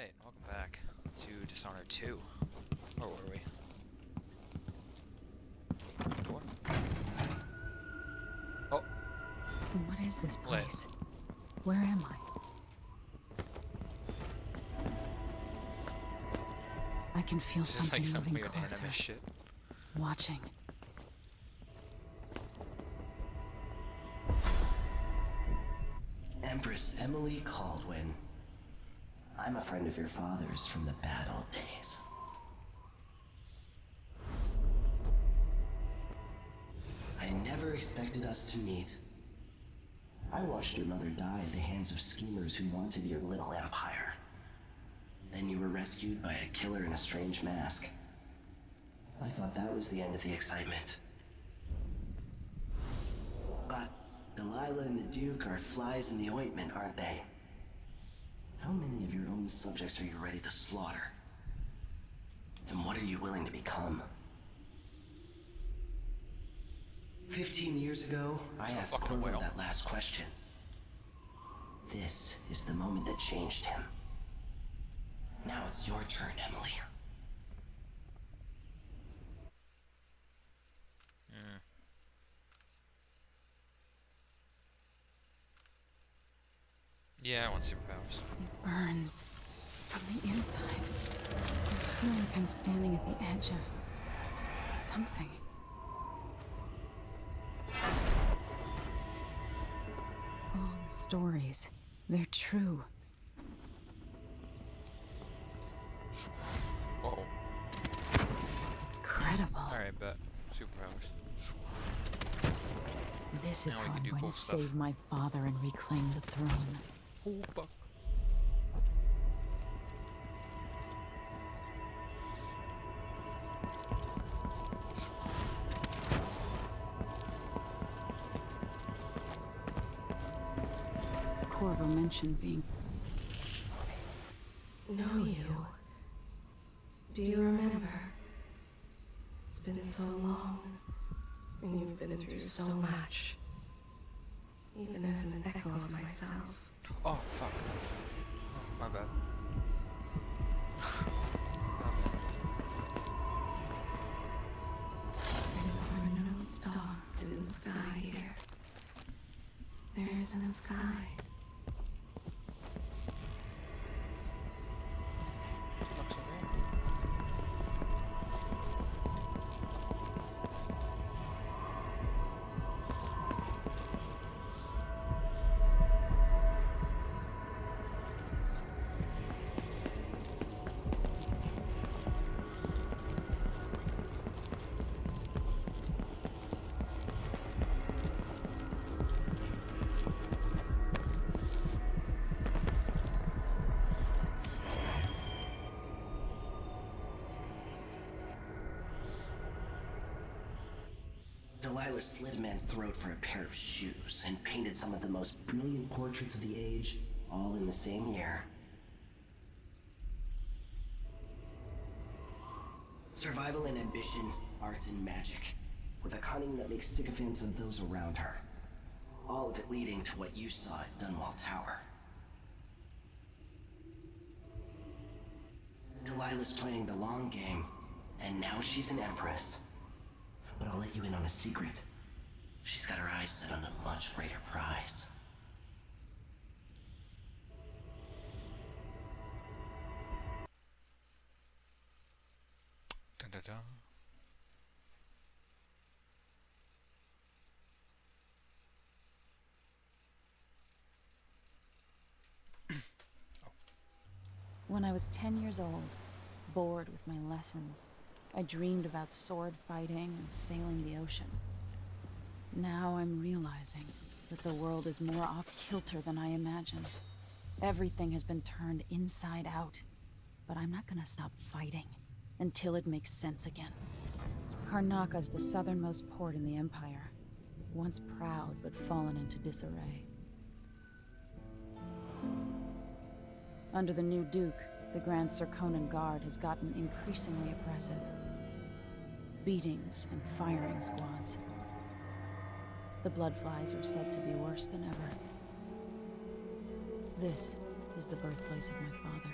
Alright, welcome back to Dishonored 2. Where were we? Door? Oh! What is this place? Where am I? I can feel This is something like some moving weird closer. anime shit. Watching. Empress Emily Caldwin. I'm a friend of your father's from the bad old days. I never expected us to meet. I watched your mother die at the hands of schemers who wanted your little empire. Then you were rescued by a killer in a strange mask. I thought that was the end of the excitement. But Delilah and the Duke are flies in the ointment, aren't they? How many of your own subjects are you ready to slaughter? And what are you willing to become? 15 years ago, I asked Corvo that last question. This is the moment that changed him. Now it's your turn, Emily. Yeah, I want superpowers. It burns from the inside. I feel like I'm standing at the edge of something. All the stories, they're true. Whoa. Incredible. Alright, bet. Superpowers. This is Now we how can I'm do going cool to stuff. save my father and reclaim the throne. Oh, fuck. Corvo mentioned being... Know you. Do you remember? It's been so long, and you've been through so much. Even as an echo of myself. Oh, fuck. Oh, my bad. There are no stars in the sky here. There is no sky. Looks over here. Delilah slit a man's throat for a pair of shoes and painted some of the most brilliant portraits of the age, all in the same year. Survival and ambition, art and magic, with a cunning that makes sycophants of those around her. All of it leading to what you saw at Dunwall Tower. Delilah's playing the long game, and now she's an empress. But I'll let you in on a secret. She's got her eyes set on a much greater prize. Dun, dun, dun. When I was 10 years old, bored with my lessons, I dreamed about sword fighting and sailing the ocean. Now I'm realizing that the world is more off-kilter than I imagined. Everything has been turned inside out, but I'm not gonna stop fighting until it makes sense again. Karnaka's the southernmost port in the Empire, once proud but fallen into disarray. Under the new Duke, the Grand Serkonan Guard has gotten increasingly oppressive. Beatings and firing squads. The bloodflies are said to be worse than ever. This is the birthplace of my father.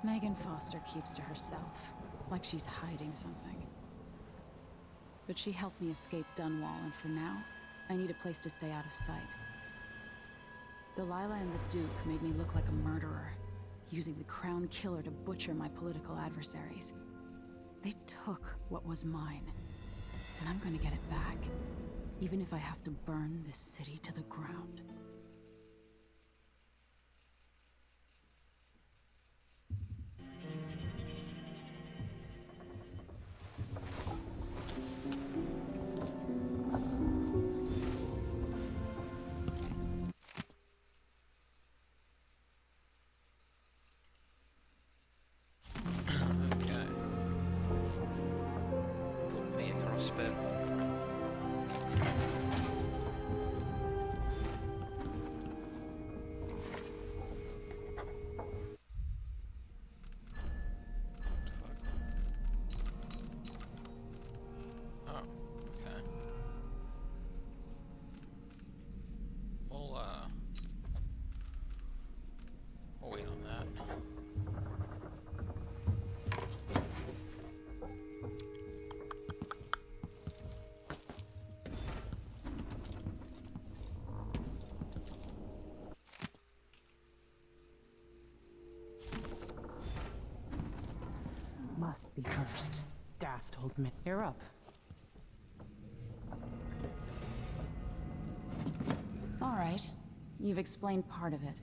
Megan Foster keeps to herself, like she's hiding something. But she helped me escape Dunwall, and for now, I need a place to stay out of sight. Delilah and the Duke made me look like a murderer, using the Crown Killer to butcher my political adversaries. They took what was mine, and I'm gonna get it back, even if I have to burn this city to the ground. Okay. Got me a crossbow. Oh, okay. We'll wait on that. Must be cursed. Daft old man. You're up. All right, you've explained part of it.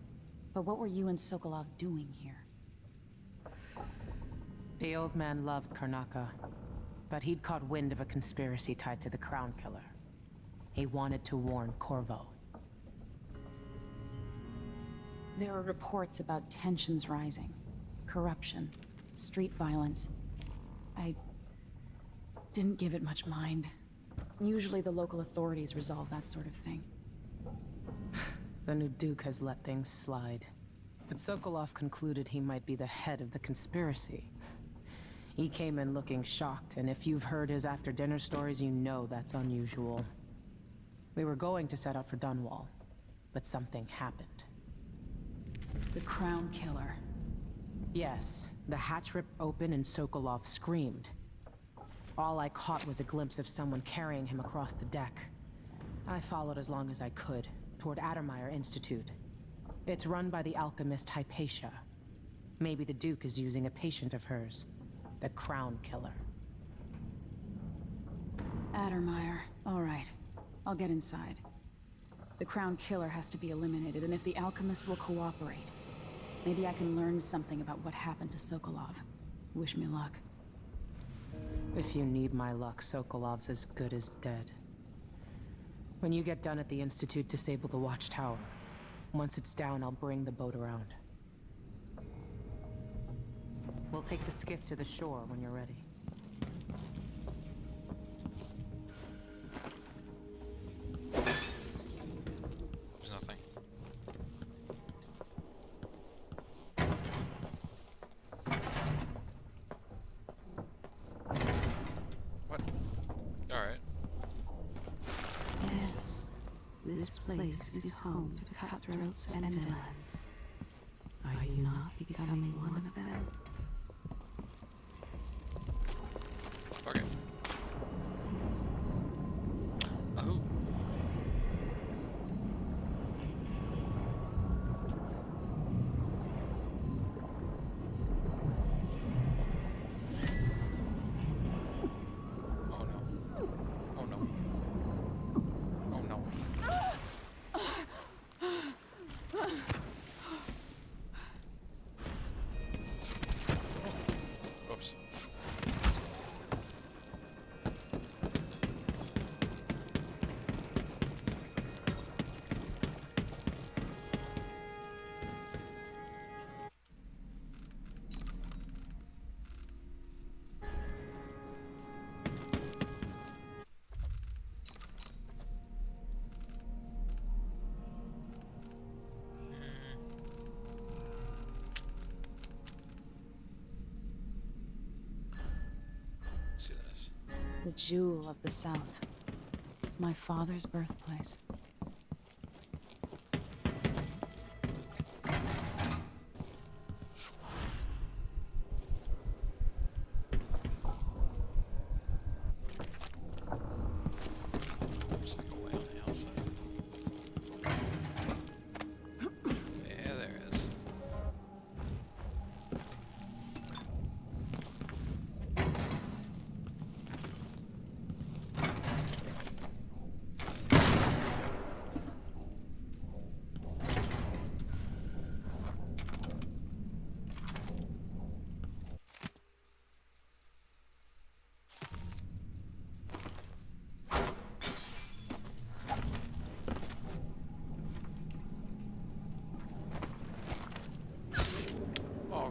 But what were you and Sokolov doing here? The old man loved Karnaka, but he'd caught wind of a conspiracy tied to the Crown Killer. He wanted to warn Corvo. There are reports about tensions rising, corruption, street violence. I didn't give it much mind. Usually the local authorities resolve that sort of thing. The new Duke has let things slide. But Sokolov concluded he might be the head of the conspiracy. He came in looking shocked, and if you've heard his after-dinner stories, you know that's unusual. We were going to set out for Dunwall, but something happened. The Crown Killer. Yes, the hatch ripped open and Sokolov screamed. All I caught was a glimpse of someone carrying him across the deck. I followed as long as I could, toward Addermeyer Institute. It's run by the alchemist Hypatia. Maybe the Duke is using a patient of hers, the Crown Killer. Addermeyer. All right. I'll get inside. The Crown Killer has to be eliminated, and if the alchemist will cooperate, maybe I can learn something about what happened to Sokolov. Wish me luck. If you need my luck, Sokolov's as good as dead. When you get done at the Institute, disable the watchtower. Once it's down, I'll bring the boat around. We'll take the skiff to the shore when you're ready. There's nothing. What? Alright. Yes, this place is home to cutthroats and villains. Are you not becoming one of them? Okay. Oh. Oh no. Oh no. Oh no. Oops. See this. The jewel of the South. My father's birthplace.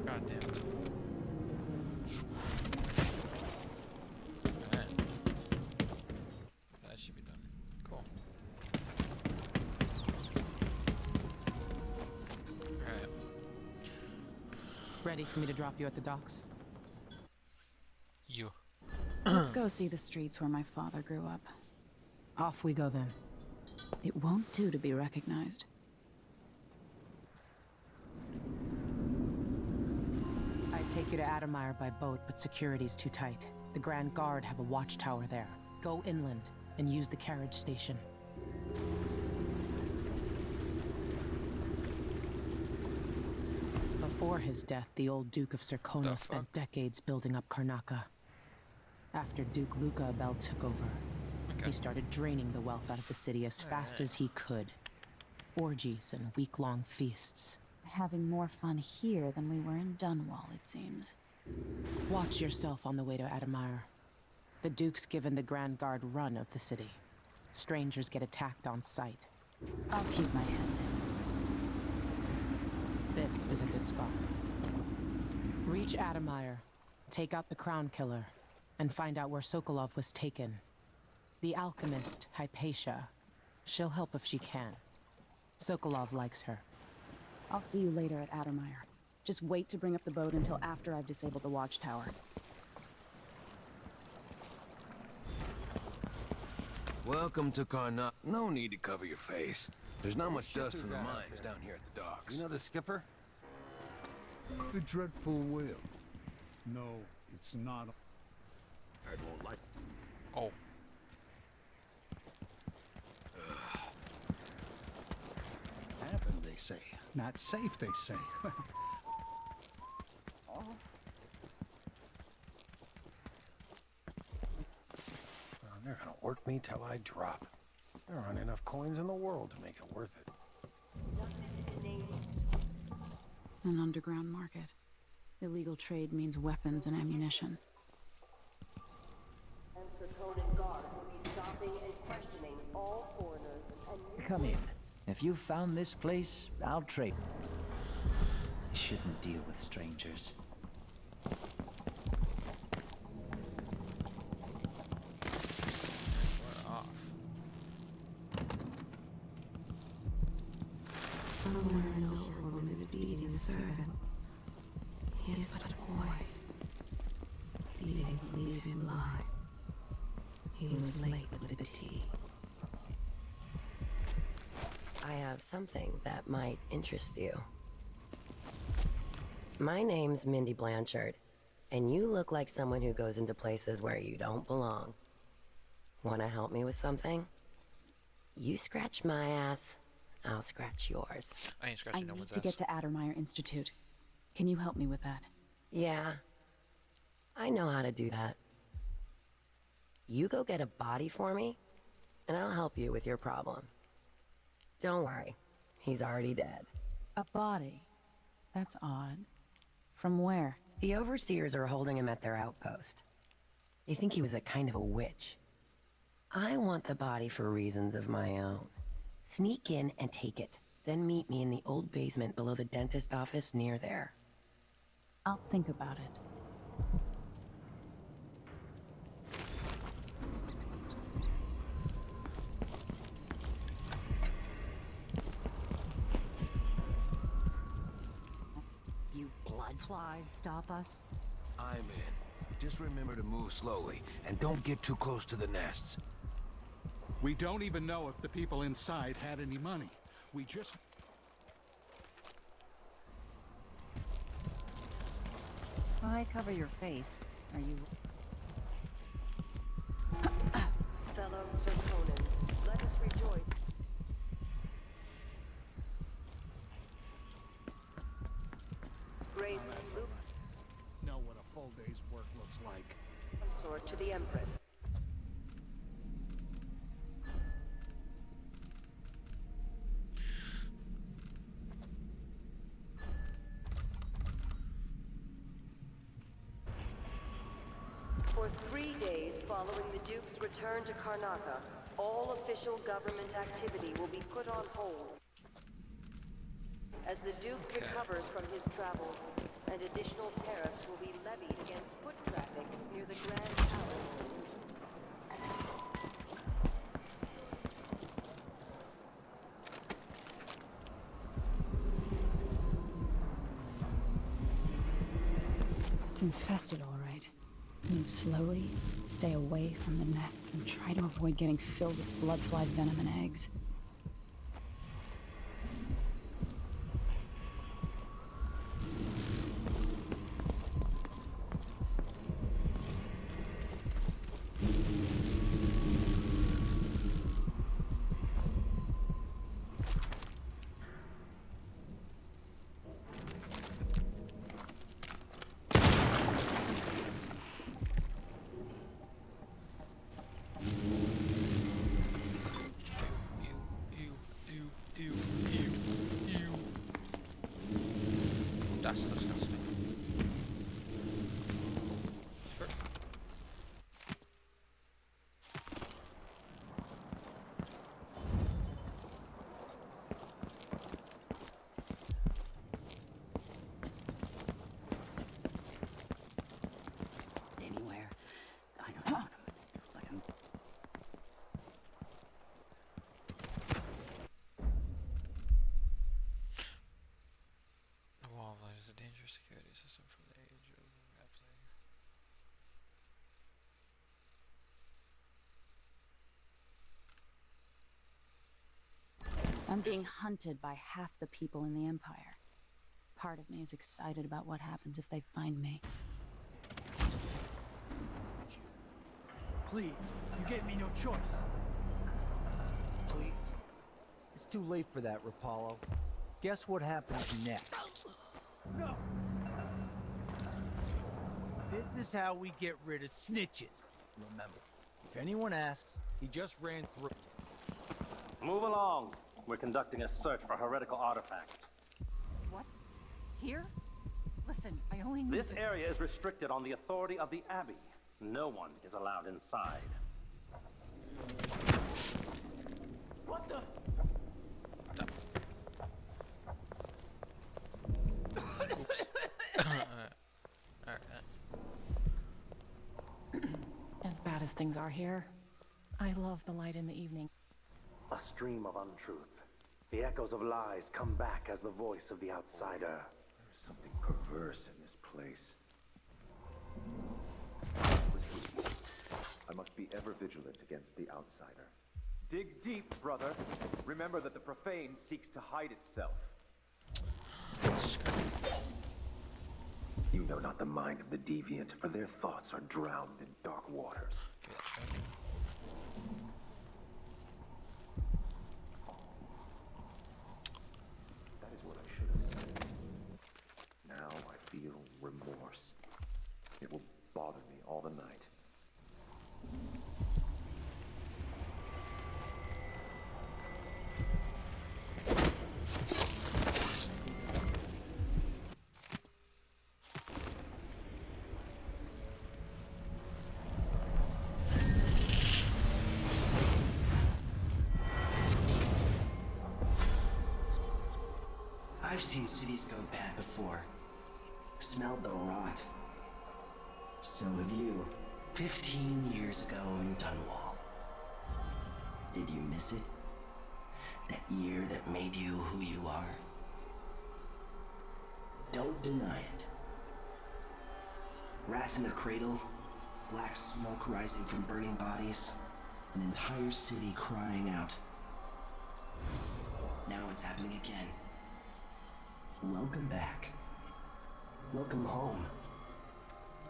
God damn it. Alright. That should be done. Cool. Alright. Ready for me to drop you at the docks? You. Let's go see the streets where my father grew up. Off we go then. It won't do to be recognized. I'd take you to Adamire by boat, but security's too tight. The Grand Guard have a watchtower there. Go inland and use the carriage station. Before his death, the old Duke of Serkona spent decades building up Karnaca. After Duke Luca Abel took over, he started draining the wealth out of the city as fast as he could. Orgies and week-long feasts. Having more fun here than we were in Dunwall, it seems. Watch yourself on the way to Adamire. The Duke's given the Grand Guard run of the city. Strangers get attacked on sight. I'll keep my head down. This is a good spot. Reach Adamire, take out the Crown Killer, and find out where Sokolov was taken. The alchemist, Hypatia. She'll help if she can. Sokolov likes her. I'll see you later at Adamire. Just wait to bring up the boat until after I've disabled the watchtower. Welcome to Karnak. No need to cover your face. There's not much dust from the mines down here at the docks. You know the skipper? The dreadful will. No, it's not. I won't like. Oh. Happened, they say. Not safe, they say. Well, they're gonna work me till I drop. There aren't enough coins in the world to make it worth it. An underground market. Illegal trade means weapons and ammunition. Come in. If you've found this place, I'll trade. I shouldn't deal with strangers. We're off. Somewhere an old woman is beating a servant. He is but a boy. He didn't leave him lie. He was late with the tea. I have something that might interest you. My name's Mindy Blanchard, and you look like someone who goes into places where you don't belong. Wanna help me with something? You scratch my ass, I'll scratch yours. I ain't scratching no need one's to ass. get to Addermeyer Institute. Can you help me with that? Yeah, I know how to do that. You go get a body for me, and I'll help you with your problem. Don't worry, he's already dead. A body? That's odd. From where? The overseers are holding him at their outpost. They think he was a kind of a witch. I want the body for reasons of my own. Sneak in and take it, then meet me in the old basement below the dentist office near there. I'll think about it. You blood flies stop us? I'm in. Just remember to move slowly, and don't get too close to the nests. We don't even know if the people inside had any money. We just... Why cover your face? Are you... Fellow Sir Conan, let us rejoice. Grace Luke know what a full day's work looks like. consort to the Empress. For 3 days following the Duke's return to Karnaca, all official government activity will be put on hold. As the Duke recovers from his travels, and additional tariffs will be levied against foot traffic near the Grand Palace. It's infested, all right. Move slowly, stay away from the nests, and try to avoid getting filled with bloodfly venom and eggs. That's disgusting. Anywhere. I don't know what I'm gonna do. Like I'm The wall of light is a dangerous security system from the age of Rapsody. I'm being hunted by half the people in the Empire. Part of me is excited about what happens if they find me. Please, you gave me no choice. Please. It's too late for that, Rapallo. Guess what happens next? No! This is how we get rid of snitches. Remember, if anyone asks, he just ran through. Move along. We're conducting a search for heretical artifacts. What? Here? Listen, I only need This area is restricted on the authority of the Abbey. No one is allowed inside. What the? Oops. Alright. As bad as things are here, I love the light in the evening. A stream of untruth. The echoes of lies come back as the voice of the outsider. There's something perverse in this place. I must be ever vigilant against the outsider. Dig deep, brother. Remember that the profane seeks to hide itself. You know not the mind of the deviant, for their thoughts are drowned in dark waters. That is what I should have said. Now I feel remorse. It will bother me all the night. I've seen cities go bad before. Smelled the rot. So have you. 15 years ago in Dunwall. Did you miss it? That year that made you who you are? Don't deny it. Rats in the cradle, black smoke rising from burning bodies, an entire city crying out. Now it's happening again. Welcome back. Welcome home.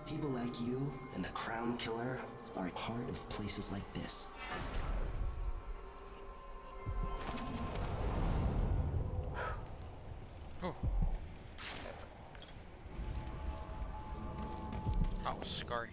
People like you and the Crown Killer are a part of places like this. Oh. That was scary.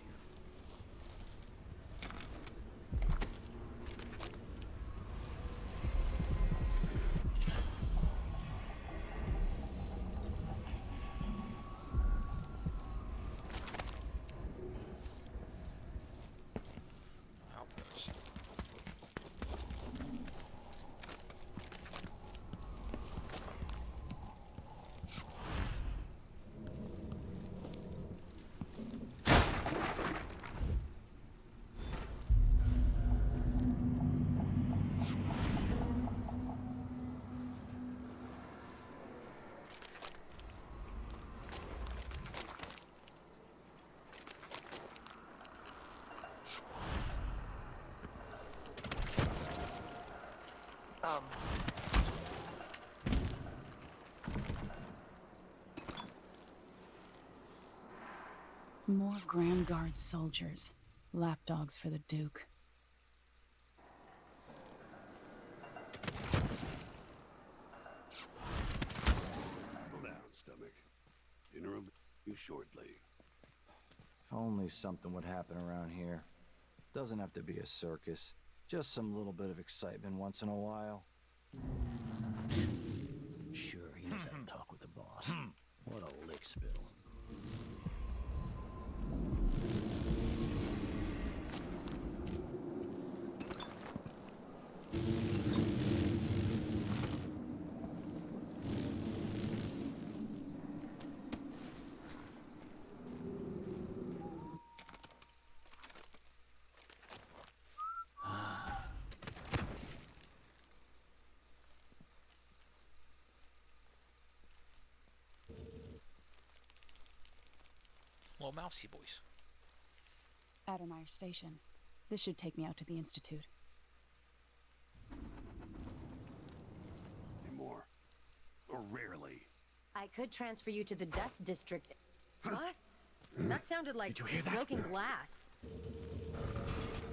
More Grand Guard soldiers. Lapdogs for the Duke. Settle down, stomach. Dinner will be you shortly. If only something would happen around here. Doesn't have to be a circus. Just some little bit of excitement once in a while. Sure, he knows how to talk with the boss. What a lick spill. Well, mousy boys. Addermeyer Station. This should take me out to the Institute. Anymore. Or rarely. I could transfer you to the Dust District. What? That sounded like Did you hear that? broken glass.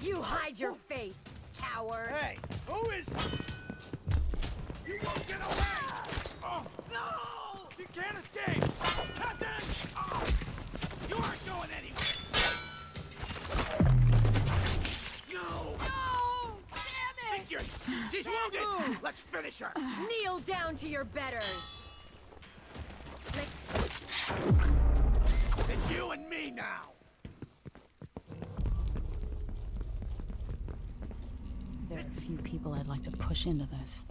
You hide your face, coward! Hey, who is... You won't get away! Oh, no! She can't escape! Captain! Oh, you aren't going anywhere! No! No! Damn it! She's wounded! Let's finish her! Kneel down to your betters! It's you and me now! There are a few people I'd like to push into this.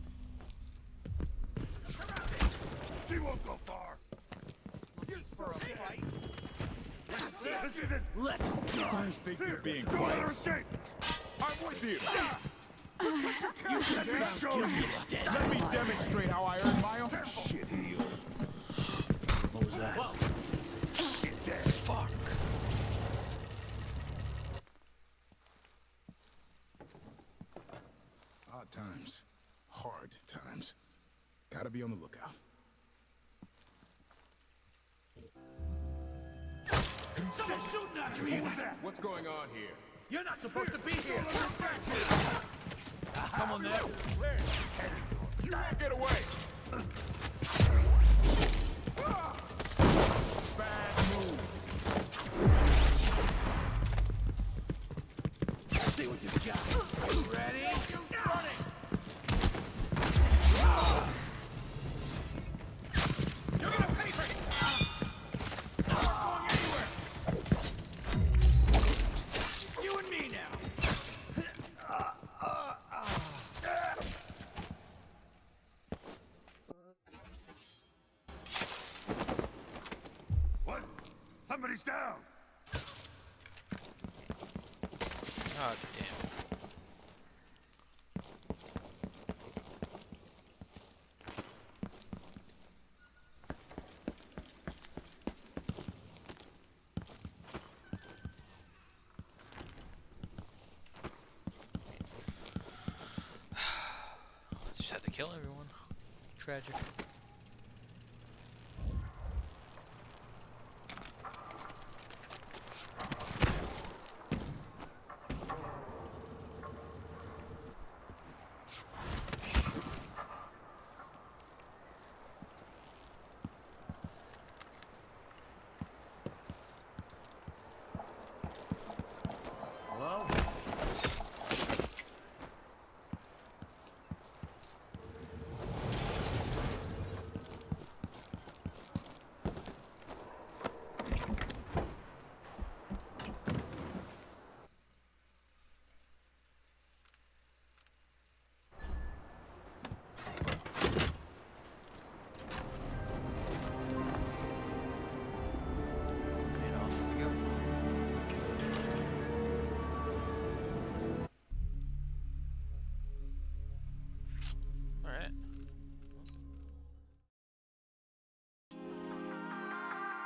She won't go far. For a fight? That's it! This isn't... Let's go! I think you're being quiet. Don't let her escape! I'm with you. You show you. Let me demonstrate how I earn my own. Shit, heel. What was that? Shit, dead. Fuck. Odd times. Hard times. Gotta be on the lookout. Someone's shooting at you! What's going on here? You're not supposed to be here! Someone there? You won't get away! Bad move. See what you've got. You ready? Running! You're gonna pay for it! Not going anywhere! You and me now! What? Somebody's down. God damn it. Just had to kill everyone. Tragic. Hello? And off we go. Alright.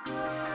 Thank you.